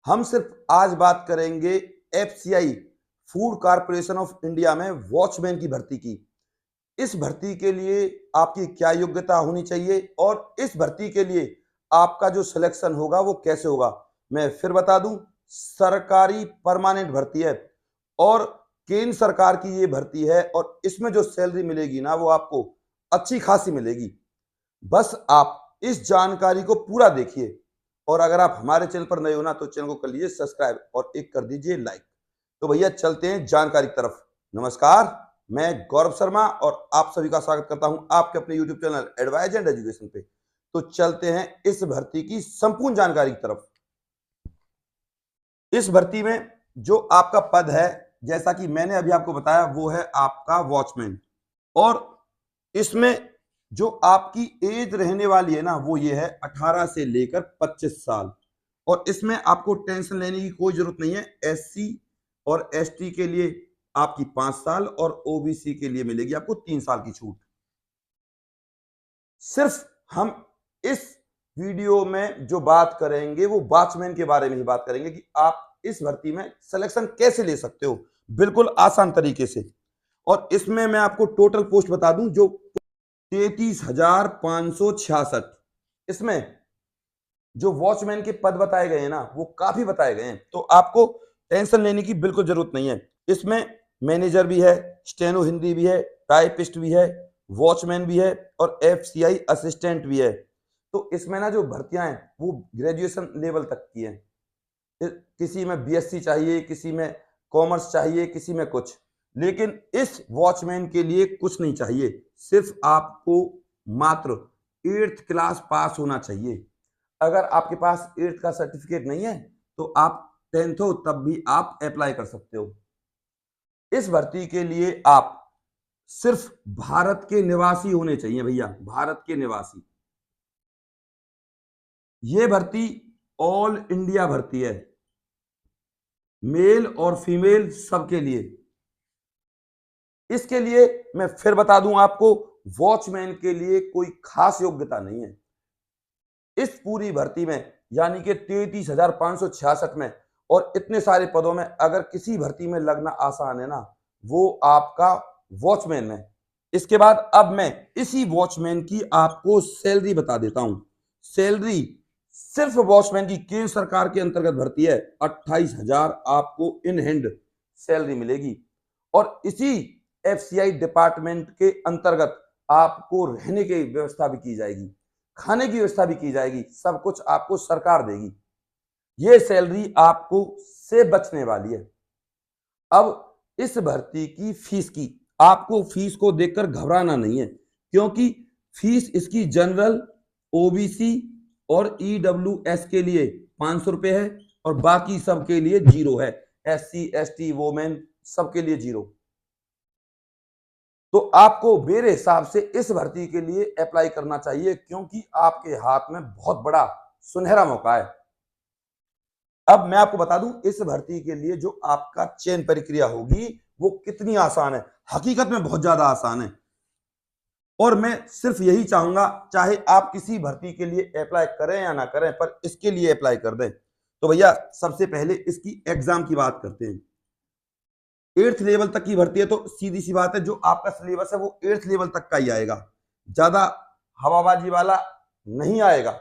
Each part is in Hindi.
हम सिर्फ आज बात करेंगे FCI food corporation of India में वॉचमैन की भर्ती की। इस भर्ती के लिए आपकी क्या योग्यता होनी चाहिए और इस भर्ती के लिए आपका जो सिलेक्शन होगा वो कैसे होगा। मैं फिर बता दूं, सरकारी परमानेंट भर्ती है और केंद्र सरकार की ये भर्ती है और इसमें जो सैलरी मिलेगी ना वो आपको अच्छी खासी मिलेगी। बस आप इस जानकारी को पूरा देखिए और अगर आप हमारे चैनल पर नए हो ना तो चैनल को कर लीजिए सब्सक्राइब और एक कर दीजिए लाइक। तो भैया चलते हैं जानकारी की तरफ। नमस्कार, मैं गौरव शर्मा और आप सभी का स्वागत करता हूं आपके अपने YouTube channel advise and education पे। तो चलते हैं इस भर्ती की संपूर्ण जानकारी की तरफ। इस भर्ती में जो आपका पद है, जैसा कि मैंने अभी आपको बताया, वो है आपका वॉचमैन। और इसमें जो आपकी एज रहने वाली है ना वो ये है 18 से लेकर 25 साल। और इसमें आपको टेंशन लेने की कोई जरूरत नहीं है। एससी और एसटी के लिए आपकी 5 साल और ओबीसी के लिए मिलेगी आपको 3 साल की छूट। सिर्फ हम इस वीडियो में जो बात करेंगे वो वॉचमैन के बारे में ही बात करेंगे कि आप इस भर्ती में सिलेक्शन कैसे ले सकते हो, बिल्कुल आसान तरीके से। और इसमें मैं आपको टोटल पोस्ट बता दूं, जो 33,566। इसमें जो वॉचमैन के पद बताए गए हैं ना वो काफी बताए गए हैं, तो आपको टेंशन लेने की बिल्कुल जरूरत नहीं है। इसमें मैनेजर भी है, स्टेनो हिंदी भी है, टाइपिस्ट भी है, वॉचमैन भी है और एफसीआई असिस्टेंट भी है। तो इसमें ना जो भर्तियां हैं वो ग्रेजुएशन लेवल तक की हैं। किसी में बीएससी चाहिए, किसी में कॉमर्स चाहिए, किसी में कुछ। लेकिन इस वॉचमैन के लिए कुछ नहीं चाहिए, सिर्फ आपको मात्र 8th क्लास पास होना चाहिए। अगर आपके पास 8th का सर्टिफिकेट नहीं है तो आप 10th हो तब भी आप अप्लाई कर सकते हो। इस भर्ती के लिए आप सिर्फ भारत के निवासी होने चाहिए भैया, भारत के निवासी। यह भर्ती ऑल इंडिया भर्ती है, मेल और फीमेल सबके लिए। इसके लिए मैं फिर बता दूं आपको, वॉचमैन के लिए कोई खास योग्यता नहीं है। इस पूरी भर्ती में यानी कि 33,566 में और इतने सारे पदों में अगर किसी भर्ती में लगना आसान है ना वो आपका वॉचमैन में। इसके बाद अब मैं इसी वॉचमैन की आपको सैलरी बता देता हूं। सैलरी सिर्फ वॉचमैन की केंद्र सरकार के अंतर्गत भर्ती है, 28,000 आपको इन हैंड सैलरी मिलेगी। और इसी एफसीआई डिपार्टमेंट के अंतर्गत आपको रहने की व्यवस्था भी की जाएगी, खाने की व्यवस्था भी की जाएगी, सब कुछ आपको सरकार देगी। यह सैलरी आपको से बचने वाली है। अब इस भर्ती की फीस की, आपको फीस को देखकर घबराना नहीं है, क्योंकि फीस इसकी जनरल, ओबीसी और ईडब्ल्यूएस के लिए 500 रुपए है और बाकी सबके लिए 0 है। एससी एसटी वोमेन सबके लिए 0। तो आपको मेरे हिसाब से इस भर्ती के लिए अप्लाई करना चाहिए, क्योंकि आपके हाथ में बहुत बड़ा सुनहरा मौका है। अब मैं आपको बता दूं, इस भर्ती के लिए जो आपका चयन प्रक्रिया होगी वो कितनी आसान है। हकीकत में बहुत ज्यादा आसान है। और मैं सिर्फ यही चाहूंगा, चाहे आप किसी भर्ती के लिए अप्लाई करें या ना करें, पर इसके लिए अप्लाई कर दें। तो भैया सबसे पहले इसकी एग्जाम की बात करते हैं। 8th लेवल तक की भर्ती है तो सीधी सी बात है, जो आपका सिलेबस है वो 8th लेवल तक का ही आएगा, ज्यादा हवाबाजी वाला नहीं आएगा।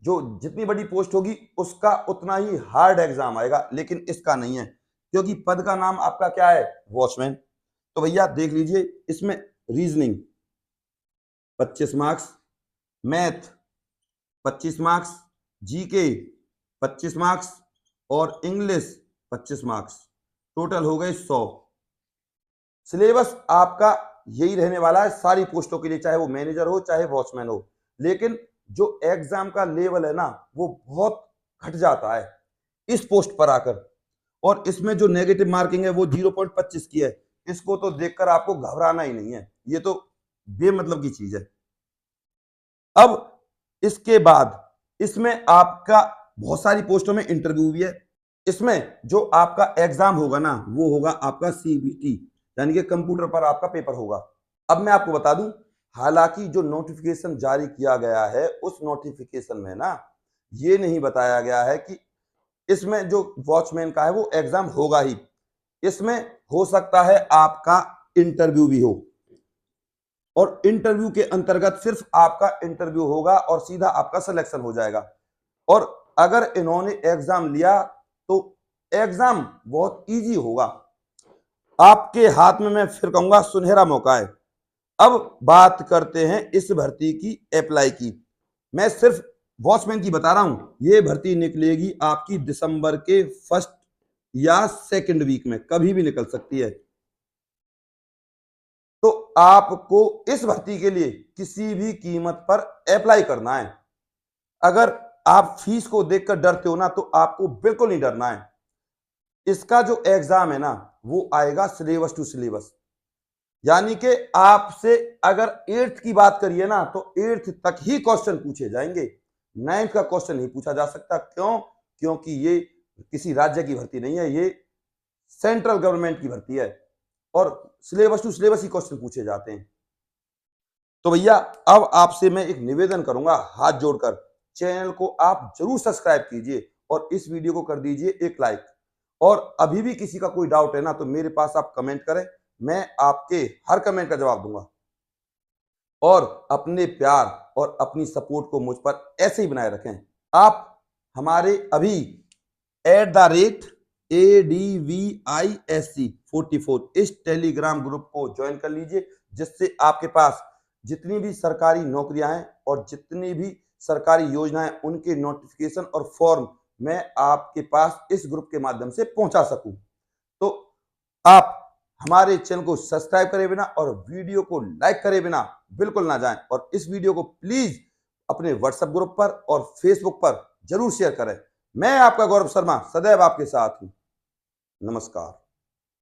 जो जितनी बड़ी पोस्ट होगी उसका उतना ही हार्ड एग्जाम आएगा, लेकिन इसका नहीं है, क्योंकि पद का नाम आपका क्या है, वॉचमैन। तो भैया देख लीजिए, इसमें reasoning 25 marks, math 25 marks, GK 25 marks और इंग्लिश 25 मार्क्स, टोटल हो गए 100। सिलेबस आपका यही रहने वाला है सारी पोस्टों के लिए, चाहे वो मैनेजर हो चाहे वॉचमैन हो। लेकिन जो एग्जाम का लेवल है ना वो बहुत घट जाता है इस पोस्ट पर आकर। और इसमें जो नेगेटिव मार्किंग है वो 0.25 की है। इसको तो देखकर आपको घबराना ही नहीं है, ये तो बेमतलब की चीज है। अब इसके बाद इसमें आपका बहुत सारी पोस्टों में इंटरव्यू भी है। इसमें जो आपका एग्जाम होगा ना वो होगा आपका सीबीटी, यानी कि कंप्यूटर पर आपका पेपर होगा। अब मैं आपको बता दूं, हालांकि जो नोटिफिकेशन जारी किया गया है उस नोटिफिकेशन में ना ये नहीं बताया गया है कि इसमें जो वॉचमैन का है वो एग्जाम होगा ही। इसमें हो सकता है आपका इंटरव्यू भी हो, और इंटरव्यू के अंतर्गत सिर्फ आपका इंटरव्यू होगा और सीधा आपका सिलेक्शन हो जाएगा। और अगर इन्होंने एग्जाम लिया तो एग्जाम बहुत इजी होगा। आपके हाथ में मैं फिर कहूंगा सुनहरा मौका है। अब बात करते हैं इस भर्ती की अप्लाई की। मैं सिर्फ वॉचमैन की बता रहा हूं। यह भर्ती निकलेगी आपकी दिसंबर के फर्स्ट या सेकंड वीक में, कभी भी निकल सकती है। तो आपको इस भर्ती के लिए किसी भी कीमत पर अप्लाई करना है। अगर आप फीस को देखकर डरते हो ना, तो आपको बिल्कुल नहीं डरना है। इसका जो एग्जाम है ना, वो आएगा सिलेबस टू सिलेबस, यानी कि आपसे अगर 8th की बात करिए ना, तो 8th तक ही क्वेश्चन पूछे जाएंगे। 9th का क्वेश्चन नहीं पूछा जा सकता। क्यों? क्योंकि ये किसी राज्य की भर्ती नहीं है, ये सेंट्रल गवर्नमेंट की भर्ती है और सिलेबस टू सिलेबस ही क्वेश्चन पूछे जाते हैं। तो भैया अब आपसे मैं एक निवेदन करूंगा हाथ जोड़कर, चैनल को आप जरूर सब्सक्राइब कीजिए और इस वीडियो को कर दीजिए एक लाइक। और अभी भी किसी का कोई डाउट है ना, तो मेरे पास आप कमेंट करें, मैं आपके हर कमेंट का जवाब दूंगा। और अपने प्यार और अपनी सपोर्ट को मुझ पर ऐसे ही बनाए रखें। आप हमारे अभी @ADVISC44 इस टेलीग्राम ग्रुप को ज्वाइन कर लीजिए, जिससे आपके पास जितनी भी सरकारी नौकरियां हैं और जितनी भी सरकारी योजनाएं, उनके नोटिफिकेशन और फॉर्म मैं आपके पास इस ग्रुप के माध्यम से पहुंचा सकूं। तो आप हमारे चैनल को सब्सक्राइब करे बिना और वीडियो को लाइक करे बिना बिल्कुल ना जाएं, और इस वीडियो को प्लीज अपने व्हाट्सएप ग्रुप पर और फेसबुक पर जरूर शेयर करें। मैं आपका गौरव शर्मा सदैव आपके साथ हूं। नमस्कार।